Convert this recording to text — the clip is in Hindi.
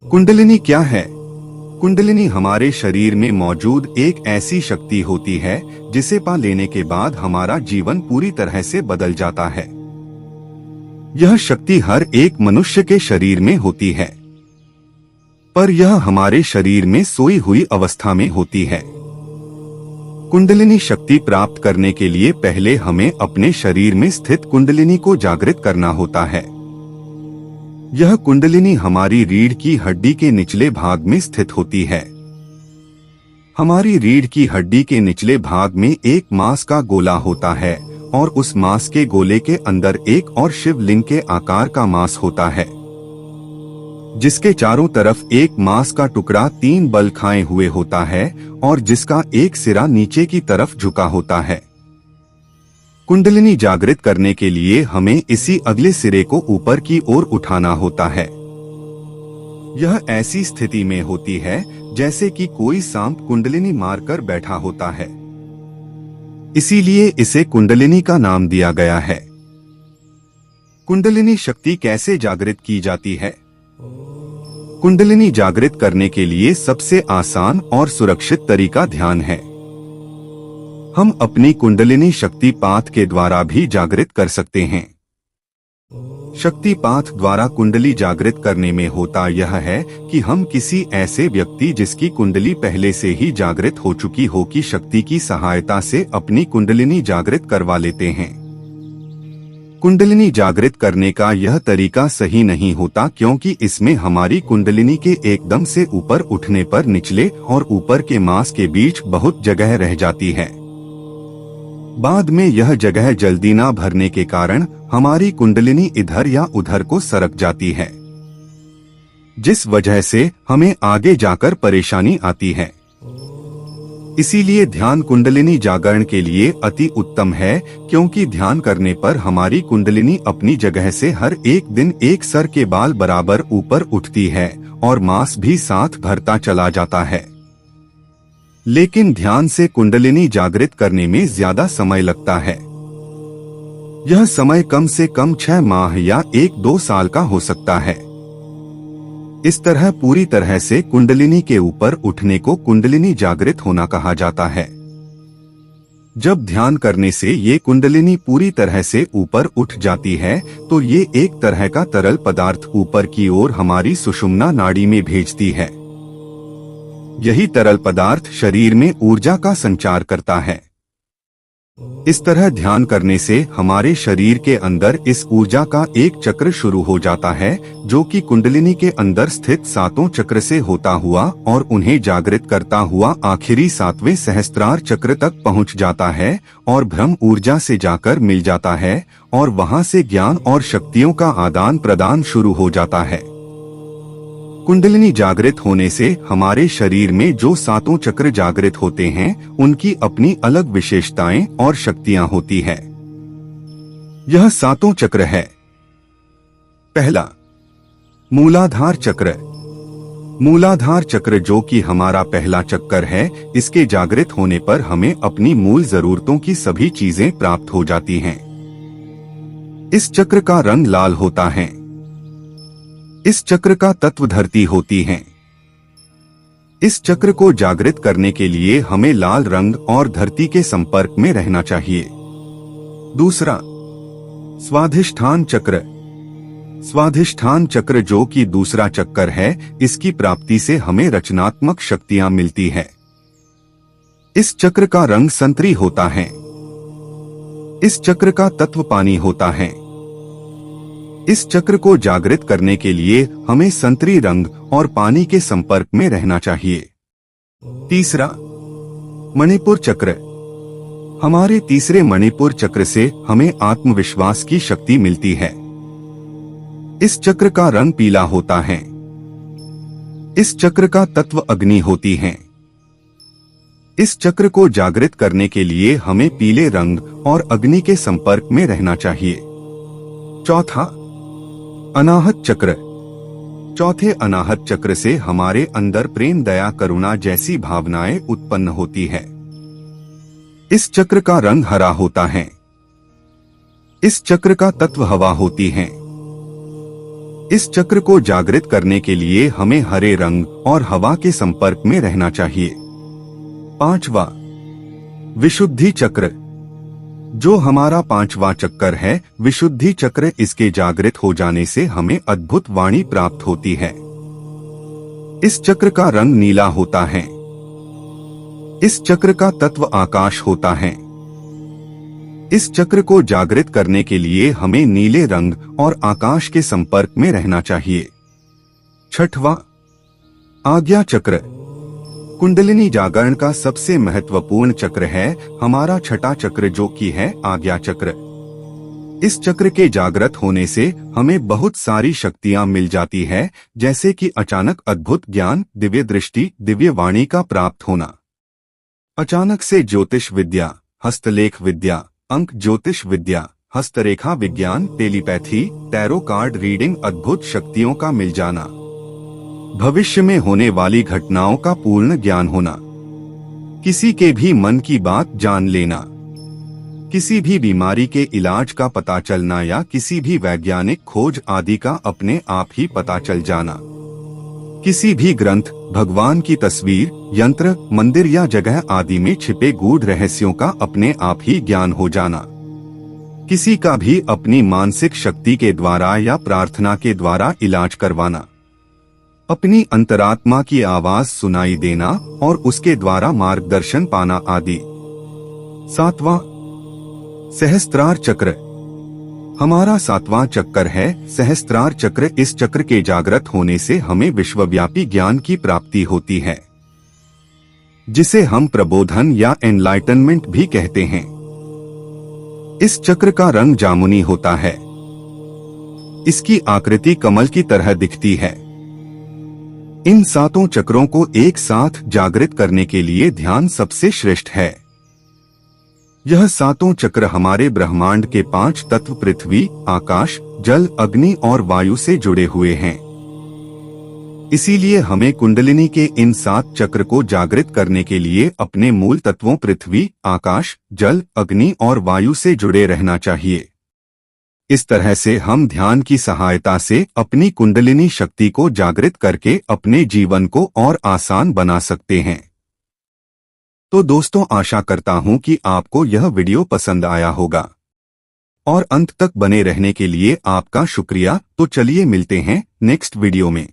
कुंडलिनी क्या है? कुंडलिनी हमारे शरीर में मौजूद एक ऐसी शक्ति होती है जिसे पा लेने के बाद हमारा जीवन पूरी तरह से बदल जाता है। यह शक्ति हर एक मनुष्य के शरीर में होती है, पर यह हमारे शरीर में सोई हुई अवस्था में होती है। कुंडलिनी शक्ति प्राप्त करने के लिए पहले हमें अपने शरीर में स्थित कुंडलिनी को जागृत करना होता है। यह कुंडलिनी हमारी रीढ़ की हड्डी के निचले भाग में स्थित होती है। हमारी रीढ़ की हड्डी के निचले भाग में एक मांस का गोला होता है और उस मांस के गोले के अंदर एक और शिवलिंग के आकार का मांस होता है, जिसके चारों तरफ एक मांस का टुकड़ा 3 बल खाए हुए होता है और जिसका एक सिरा नीचे की तरफ झुका होता है। कुंडलिनी जागृत करने के लिए हमें इसी अगले सिरे को ऊपर की ओर उठाना होता है। यह ऐसी स्थिति में होती है जैसे कि कोई सांप कुंडलिनी मारकर बैठा होता है, इसीलिए इसे कुंडलिनी का नाम दिया गया है। कुंडलिनी शक्ति कैसे जागृत की जाती है? कुंडलिनी जागृत करने के लिए सबसे आसान और सुरक्षित तरीका ध्यान है। हम अपनी कुंडलिनी शक्तिपात के द्वारा भी जागृत कर सकते हैं। शक्तिपात द्वारा कुंडली जागृत करने में होता यह है कि हम किसी ऐसे व्यक्ति जिसकी कुंडली पहले से ही जागृत हो चुकी हो की शक्ति की सहायता से अपनी कुंडलिनी जागृत करवा लेते हैं। कुंडलिनी जागृत करने का यह तरीका सही नहीं होता, क्योंकि इसमें हमारी कुंडलिनी के एकदम से ऊपर उठने पर निचले और ऊपर के मांस के बीच बहुत जगह रह जाती है। बाद में यह जगह जल्दी ना भरने के कारण हमारी कुंडलिनी इधर या उधर को सरक जाती है, जिस वजह से हमें आगे जाकर परेशानी आती है। इसीलिए ध्यान कुंडलिनी जागरण के लिए अति उत्तम है, क्योंकि ध्यान करने पर हमारी कुंडलिनी अपनी जगह से हर एक दिन एक सर के बाल बराबर ऊपर उठती है और मांस भी साथ भरता चला जाता है। लेकिन ध्यान से कुंडलिनी जागृत करने में ज्यादा समय लगता है। यह समय कम से कम 6 माह या 1-2 साल का हो सकता है। इस तरह पूरी तरह से कुंडलिनी के ऊपर उठने को कुंडलिनी जागृत होना कहा जाता है। जब ध्यान करने से ये कुंडलिनी पूरी तरह से ऊपर उठ जाती है तो ये एक तरह का तरल पदार्थ ऊपर की ओर हमारी सुषुम्ना नाड़ी में भेजती है। यही तरल पदार्थ शरीर में ऊर्जा का संचार करता है। इस तरह ध्यान करने से हमारे शरीर के अंदर इस ऊर्जा का एक चक्र शुरू हो जाता है, जो कि कुंडलिनी के अंदर स्थित 7 चक्र से होता हुआ और उन्हें जागृत करता हुआ आखिरी 7वें सहस्त्रार चक्र तक पहुंच जाता है और ब्रह्म ऊर्जा से जाकर मिल जाता है और वहां से ज्ञान और शक्तियों का आदान प्रदान शुरू हो जाता है। कुंडलिनी जागृत होने से हमारे शरीर में जो 7 चक्र जागृत होते हैं उनकी अपनी अलग विशेषताएं और शक्तियां होती है। यह 7 चक्र है। पहला, मूलाधार चक्र। मूलाधार चक्र जो कि हमारा पहला चक्कर है, इसके जागृत होने पर हमें अपनी मूल जरूरतों की सभी चीजें प्राप्त हो जाती हैं। इस चक्र का रंग लाल होता है। इस चक्र का तत्व धरती होती है। इस चक्र को जागृत करने के लिए हमें लाल रंग और धरती के संपर्क में रहना चाहिए। दूसरा, स्वाधिष्ठान चक्र। स्वाधिष्ठान चक्र जो कि दूसरा चक्कर है, इसकी प्राप्ति से हमें रचनात्मक शक्तियां मिलती है। इस चक्र का रंग संतरी होता है। इस चक्र का तत्व पानी होता है। इस चक्र को जागृत करने के लिए हमें संतरी रंग और पानी के संपर्क में रहना चाहिए। तीसरा, मणिपुर चक्र। हमारे तीसरे मणिपुर चक्र से हमें आत्मविश्वास की शक्ति मिलती है। इस चक्र का रंग पीला होता है। इस चक्र का तत्व अग्नि होती है। इस चक्र को जागृत करने के लिए हमें पीले रंग और अग्नि के संपर्क में रहना चाहिए। चौथा, अनाहत चक्र। चौथे अनाहत चक्र से हमारे अंदर प्रेम, दया, करुणा जैसी भावनाएं उत्पन्न होती है। इस चक्र का रंग हरा होता है। इस चक्र का तत्व हवा होती है। इस चक्र को जागृत करने के लिए हमें हरे रंग और हवा के संपर्क में रहना चाहिए। 5वां, विशुद्धि चक्र। जो हमारा 5वां चक्र है, विशुद्धि चक्र, इसके जागृत हो जाने से हमें अद्भुत वाणी प्राप्त होती है। इस चक्र का रंग नीला होता है। इस चक्र का तत्व आकाश होता है। इस चक्र को जागृत करने के लिए हमें नीले रंग और आकाश के संपर्क में रहना चाहिए। 6वां, आज्ञा चक्र। कुंडलिनी जागरण का सबसे महत्वपूर्ण चक्र है हमारा 6वां चक्र, जो कि है आज्ञा चक्र। इस चक्र के जागृत होने से हमें बहुत सारी शक्तियां मिल जाती है, जैसे कि अचानक अद्भुत ज्ञान, दिव्य दृष्टि, दिव्य वाणी का प्राप्त होना, अचानक से ज्योतिष विद्या, हस्तलेख विद्या, अंक ज्योतिष विद्या, हस्तरेखा विज्ञान, टेलीपैथी, टैरो कार्ड रीडिंग, अद्भुत शक्तियों का मिल जाना, भविष्य में होने वाली घटनाओं का पूर्ण ज्ञान होना, किसी के भी मन की बात जान लेना, किसी भी बीमारी के इलाज का पता चलना या किसी भी वैज्ञानिक खोज आदि का अपने आप ही पता चल जाना, किसी भी ग्रंथ, भगवान की तस्वीर, यंत्र, मंदिर या जगह आदि में छिपे गूढ़ रहस्यों का अपने आप ही ज्ञान हो जाना, किसी का भी अपनी मानसिक शक्ति के द्वारा या प्रार्थना के द्वारा इलाज करवाना, अपनी अंतरात्मा की आवाज सुनाई देना और उसके द्वारा मार्गदर्शन पाना आदि। 7वां, सहस्त्रार चक्र। हमारा 7वां चक्र है सहस्त्रार चक्र। इस चक्र के जागृत होने से हमें विश्वव्यापी ज्ञान की प्राप्ति होती है, जिसे हम प्रबोधन या एनलाइटनमेंट भी कहते हैं। इस चक्र का रंग जामुनी होता है। इसकी आकृति कमल की तरह दिखती है। इन 7 चक्रों को एक साथ जागृत करने के लिए ध्यान सबसे श्रेष्ठ है। यह 7 चक्र हमारे ब्रह्मांड के 5 तत्व पृथ्वी, आकाश, जल, अग्नि और वायु से जुड़े हुए हैं। इसीलिए हमें कुंडलिनी के इन 7 चक्र को जागृत करने के लिए अपने मूल तत्वों पृथ्वी, आकाश, जल, अग्नि और वायु से जुड़े रहना चाहिए। इस तरह से हम ध्यान की सहायता से अपनी कुंडलिनी शक्ति को जागृत करके अपने जीवन को और आसान बना सकते हैं। तो दोस्तों, आशा करता हूं कि आपको यह वीडियो पसंद आया होगा और अंत तक बने रहने के लिए आपका शुक्रिया। तो चलिए मिलते हैं नेक्स्ट वीडियो में।